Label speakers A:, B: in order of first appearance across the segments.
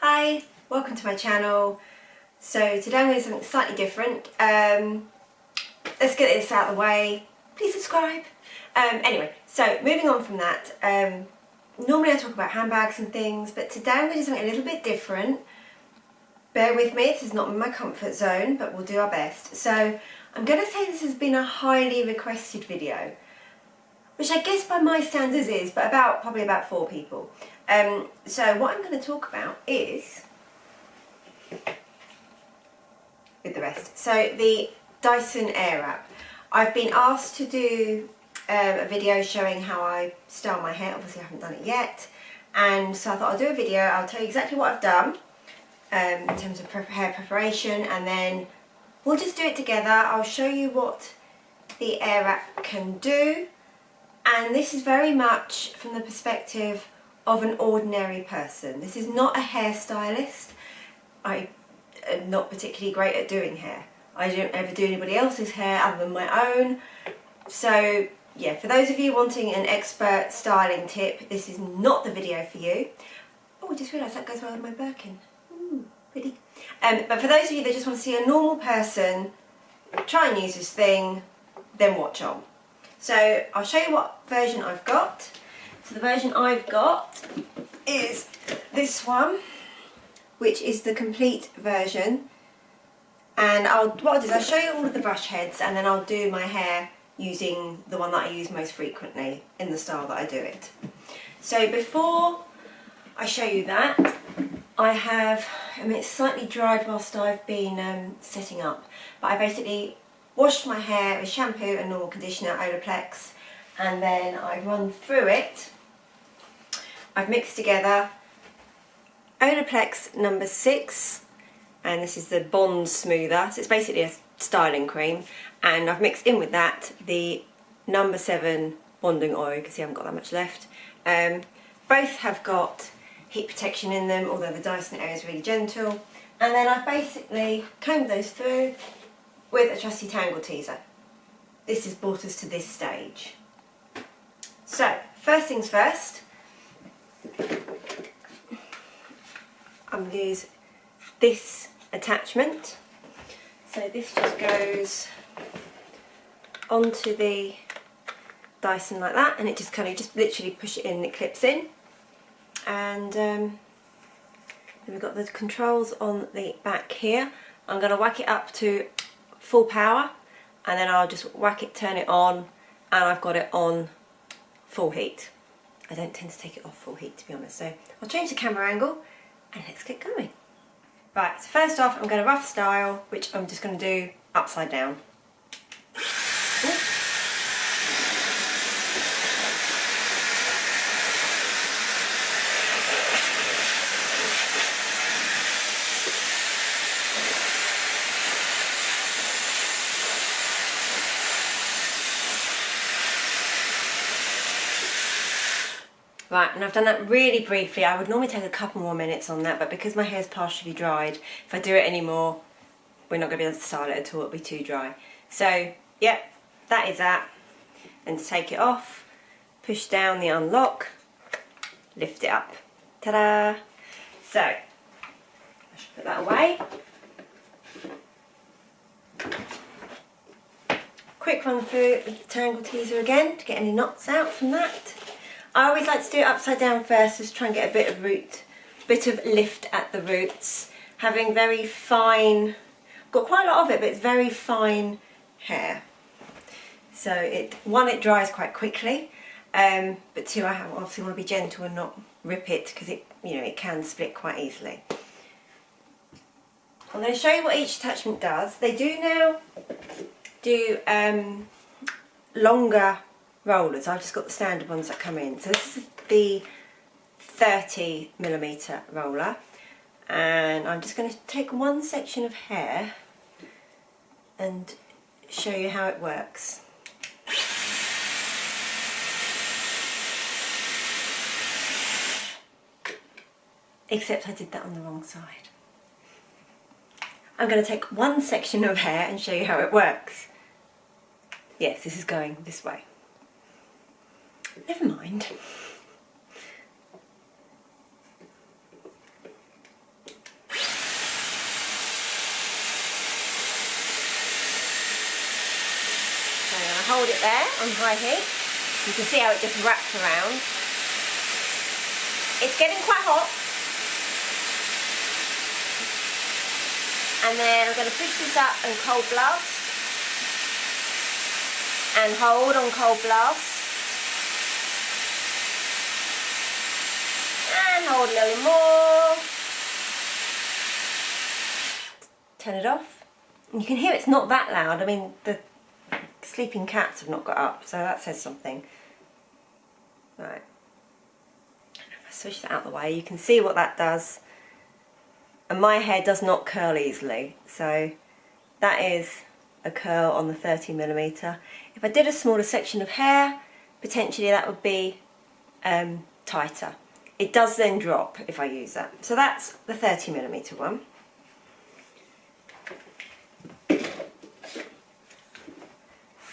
A: Hi, welcome to my channel. So today I'm going to do something slightly different. Let's get this out of the way. Please subscribe. Anyway, so moving on from that, normally I talk about handbags and things, but today I'm going to do something a little bit different. Bear with me, this is not in my comfort zone, but we'll do our best. So I'm going to say this has been a highly requested video, which I guess by my standards is, but probably about 4 people. So what I'm going to talk about is, with the rest, so the Dyson Airwrap. I've been asked to do a video showing how I style my hair. Obviously I haven't done it yet, and so I thought I'll do a video. I'll tell you exactly what I've done in terms of hair preparation, and then we'll just do it together. I'll show you what the Airwrap can do, and this is very much from the perspective of an ordinary person. This is not a hairstylist. I am not particularly great at doing hair. I don't ever do anybody else's hair other than my own. So yeah, for those of you wanting an expert styling tip, this is not the video for you. Oh, I just realised that goes well with my Birkin. Ooh, pretty. But for those of you that just want to see a normal person try and use this thing, then watch on. So I'll show you what version I've got. So the version I've got is this one, which is the complete version. And what I'll do is I'll show you all of the brush heads, and then I'll do my hair using the one that I use most frequently in the style that I do it. So before I show you that, it's slightly dried whilst I've been setting up, but I basically washed my hair with shampoo and normal conditioner, Olaplex, and then I run through it. I've mixed together Olaplex number 6, and this is the Bond Smoother, so it's basically a styling cream, and I've mixed in with that the number 7 bonding oil. You can see I haven't got that much left. Both have got heat protection in them, although the Dyson Air is really gentle, and then I've basically combed those through with a trusty tangle teaser. This has brought us to this stage. So first things first, I'm going to use this attachment. So this just goes onto the Dyson like that, and it just just literally push it in and it clips in. And then we've got the controls on the back here. I'm going to whack it up to full power, and then I'll just whack it, turn it on, and I've got it on full heat. I don't tend to take it off full heat, to be honest, so I'll change the camera angle and let's get going. Right, so first off I'm going to rough style, which I'm just going to do upside down. Ooh. Right, and I've done that really briefly. I would normally take a couple more minutes on that, but because my hair's partially dried, if I do it anymore, we're not going to be able to style it at all, it'll be too dry. So, yep, that is that. And to take it off, push down the unlock, lift it up. Ta-da! So, I should put that away. Quick run through the tangle teaser again to get any knots out from that. I always like to do it upside down first, just try and get a bit of lift at the roots. Having very fine, got quite a lot of it, but it's very fine hair. So one, it dries quite quickly, but 2, I obviously want to be gentle and not rip it, because it can split quite easily. I'm going to show you what each attachment does. They do now do longer rollers. I've just got the standard ones that come in. So this is the 30mm roller, and I'm just going to take one section of hair and show you how it works. Except I did that on the wrong side. I'm going to take one section of hair and show you how it works. Yes, this is going this way. Never mind. on high heat. You can see how it just wraps around. It's getting quite hot. And then I'm going to push this up and cold blast. And hold on cold blast. And hold a little more. Turn it off. And you can hear it's not that loud. I mean, the sleeping cats have not got up, so that says something. Right. If I switch that out of the way, you can see what that does. And my hair does not curl easily, so that is a curl on the 30mm. If I did a smaller section of hair, potentially that would be tighter. It does then drop if I use that. So that's the 30mm one.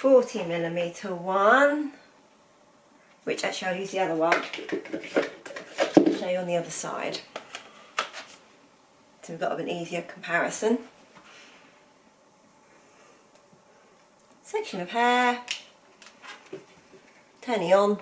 A: $40mm one, which actually I'll use the other one. I'll show you on the other side. So we've got an easier comparison. Section of hair, turning on.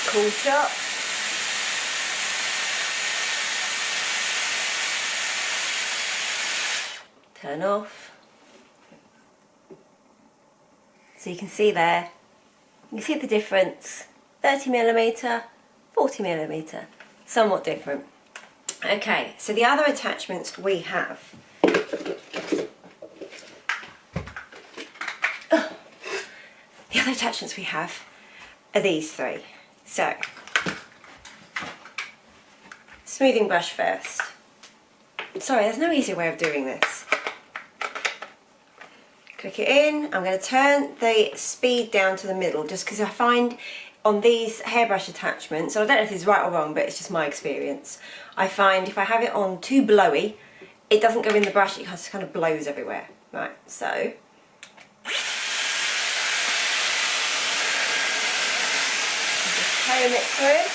A: Cool shot. Turn off. So you can see there, you can see the difference. 30mm, 40mm, somewhat different. Okay, so the other attachments we have. The other attachments we have are these three. So, smoothing brush first. Sorry, there's no easier way of doing this. Click it in. I'm going to turn the speed down to the middle just because I find on these hairbrush attachments, and I don't know if this is right or wrong, but it's just my experience, I find if I have it on too blowy, it doesn't go in the brush, it just kind of blows everywhere. Right, so comb it through.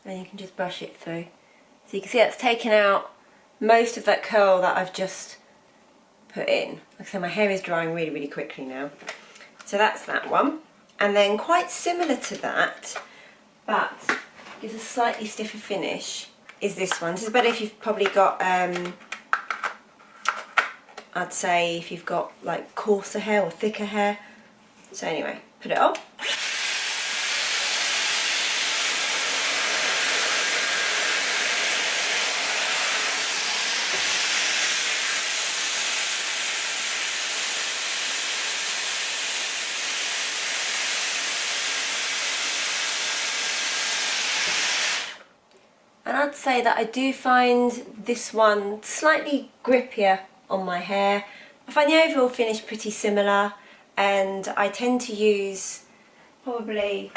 A: And you can just brush it through. So you can see that's taken out most of that curl that I've just put in. Like I said, my hair is drying really, really quickly now. So that's that one. And then quite similar to that, but gives a slightly stiffer finish, is this one. This is better if you've probably got, I'd say if you've got like coarser hair or thicker hair. So anyway, put it on. And I'd say that I do find this one slightly grippier on my hair. I find the overall finish pretty similar, and I tend to use probably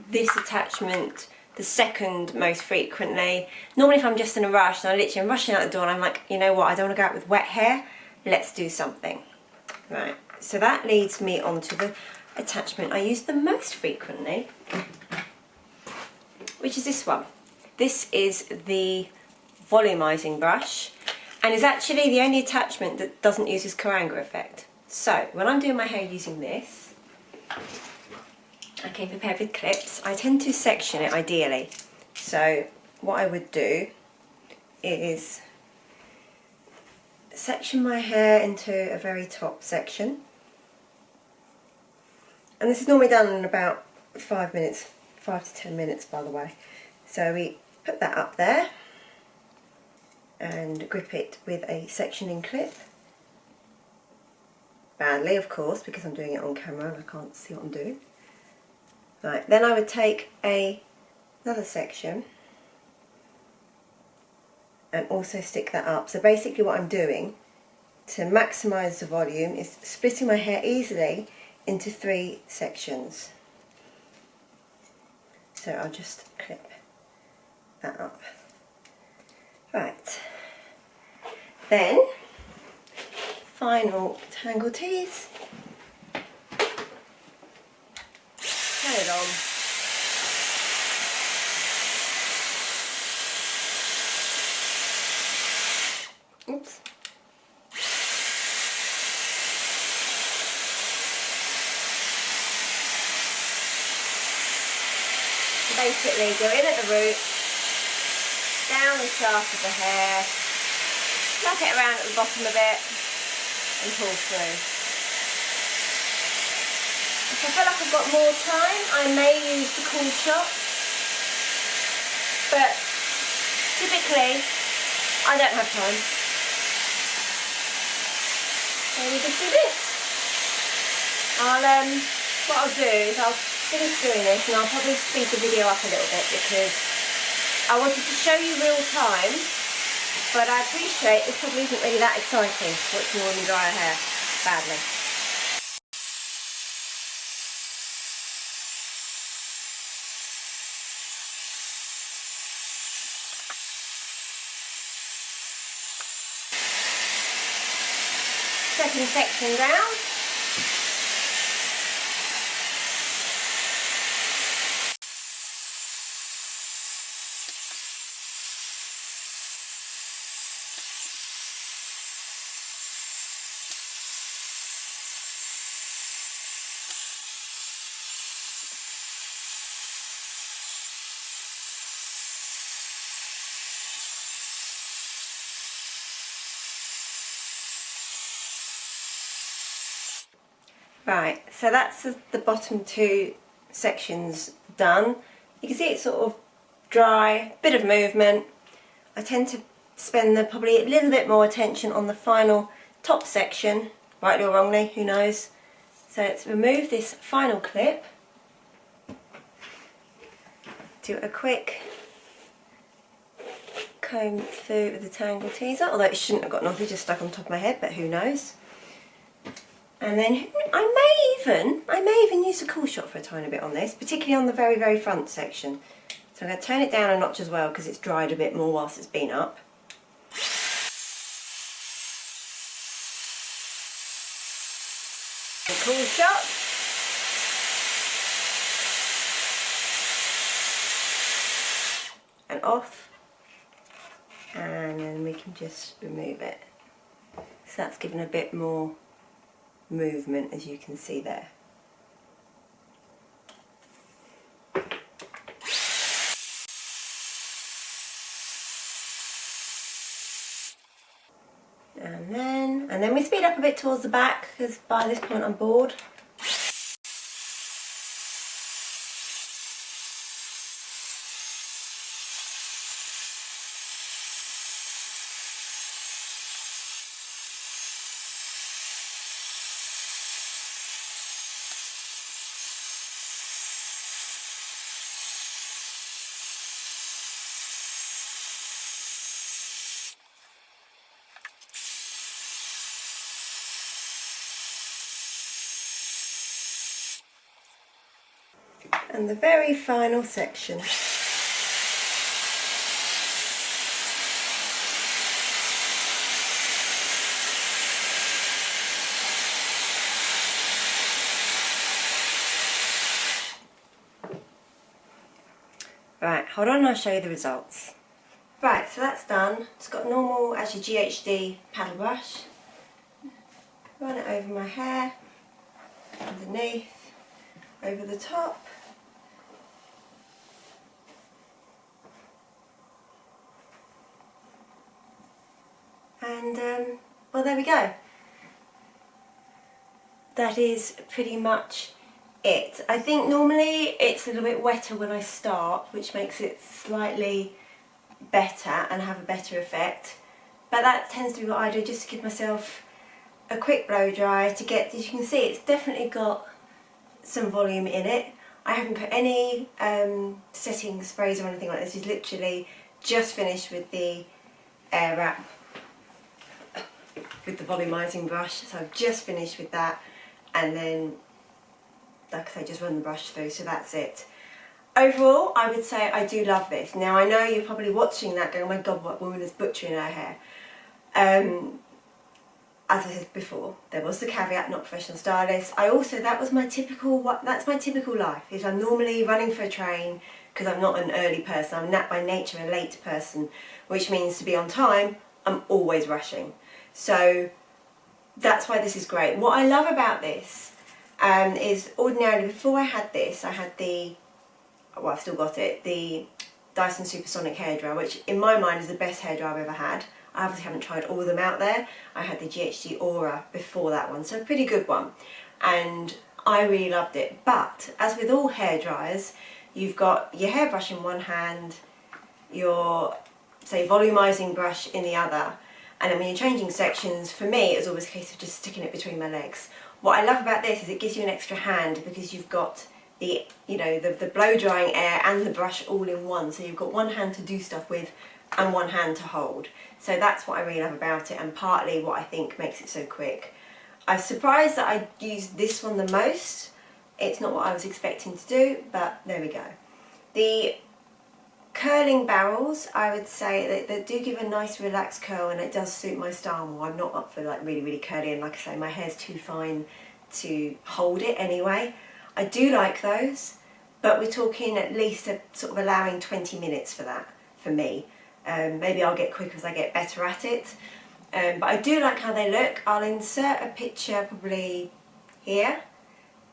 A: this attachment the second most frequently. Normally if I'm just in a rush and I'm rushing out the door and I'm like, you know what, I don't want to go out with wet hair, let's do something. Right, so that leads me on to the attachment I use the most frequently, which is this one. This is the volumizing brush, and is actually the only attachment that doesn't use this Karanga effect. So when I'm doing my hair using this, I came prepared with clips. I tend to section it ideally. So what I would do is section my hair into a very top section, and this is normally done in about 5 minutes, 5 to 10 minutes by the way. So we put that up there and grip it with a sectioning clip. Badly, of course, because I'm doing it on camera and I can't see what I'm doing. Right, then I would take another section and also stick that up. So basically what I'm doing to maximise the volume is splitting my hair easily into 3 sections. So I'll just clip that up. Right, then final tangle tease. Turn it on. Oops. Basically go in at the root, down the shaft of the hair, tuck it around at the bottom a bit and pull through. If I feel like I've got more time, I may use the cool shot, but typically I don't have time. So we just do this. What I'll do is I'll finish doing this and I'll probably speed the video up a little bit because I wanted to show you real time, but I appreciate this probably isn't really that exciting watching women dry her hair badly. Second section round. Right, so that's the bottom two sections done. You can see it's sort of dry, bit of movement. I tend to spend probably a little bit more attention on the final top section, rightly or wrongly, who knows. So let's remove this final clip, do a quick comb through with the tangle teaser, although it shouldn't have got nothing just stuck on top of my head, but who knows. And then I may even use a cool shot for a tiny bit on this, particularly on the very, very front section. So I'm going to turn it down a notch as well because it's dried a bit more whilst it's been up. A cool shot. And off. And then we can just remove it. So that's given a bit more movement, as you can see there. And then we speed up a bit towards the back because by this point I'm bored. And the very final section. Right, hold on and I'll show you the results. Right, so that's done. It's got a normal, actually GHD paddle brush. Run it over my hair, underneath, over the top. And well, there we go. That is pretty much it. I think normally it's a little bit wetter when I start, which makes it slightly better and have a better effect. But that tends to be what I do, just to give myself a quick blow dry to get, as you can see, it's definitely got some volume in it. I haven't put any setting sprays or anything like this. It's literally just finished with the Airwrap with the volumizing brush, so I've just finished with that, and then like I say, just run the brush through, so that's it. overall, I would say I do love this. Now, I know you're probably watching that going, oh my God, what woman is butchering her hair. As I said before, there was the caveat, not professional stylist. That's my typical life, is I'm normally running for a train because I'm not an early person. I'm not by nature a late person, which means to be on time, I'm always rushing. So that's why this is great. What I love about this is ordinarily before I had this, I had I've still got it, the Dyson Supersonic hairdryer, which in my mind is the best hairdryer I've ever had. I obviously haven't tried all of them out there. I had the GHD Aura before that one, so a pretty good one. And I really loved it. But as with all hairdryers, you've got your hairbrush in one hand, your, say, volumizing brush in the other. And then when you're changing sections, for me, it was always a case of just sticking it between my legs. What I love about this is it gives you an extra hand because you've got the blow drying air and the brush all in one. So you've got one hand to do stuff with and one hand to hold. So that's what I really love about it, and partly what I think makes it so quick. I'm surprised that I used this one the most. It's not what I was expecting to do, but there we go. The curling barrels, I would say they do give a nice relaxed curl, and it does suit my style more. I'm not up for like really, really curly, and like I say, my hair's too fine to hold it anyway. I do like those, but we're talking at least sort of allowing 20 minutes for that, for me. Maybe I'll get quicker as I get better at it. But I do like how they look. I'll insert a picture probably here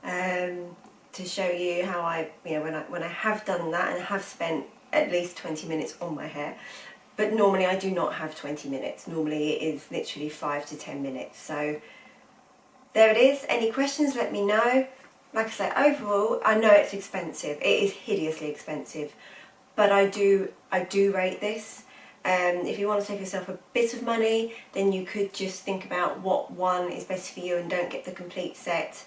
A: to show you how when I have done that and have spent at least 20 minutes on my hair. But normally I do not have 20 minutes. Normally it is literally 5 to 10 minutes. So there it is. Any questions, let me know. Like I say, overall, I know it's expensive. It is hideously expensive. But I do rate this. If you want to save yourself a bit of money, then you could just think about what one is best for you and don't get the complete set.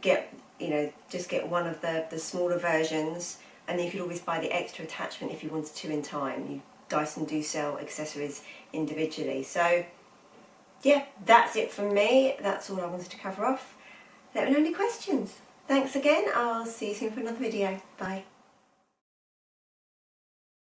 A: Just get one of the smaller versions, and then you could always buy the extra attachment if you wanted to in time. Dyson do sell accessories individually. So yeah, that's it from me. That's all I wanted to cover off. Let me know any questions. Thanks again. I'll see you soon for another video. Bye.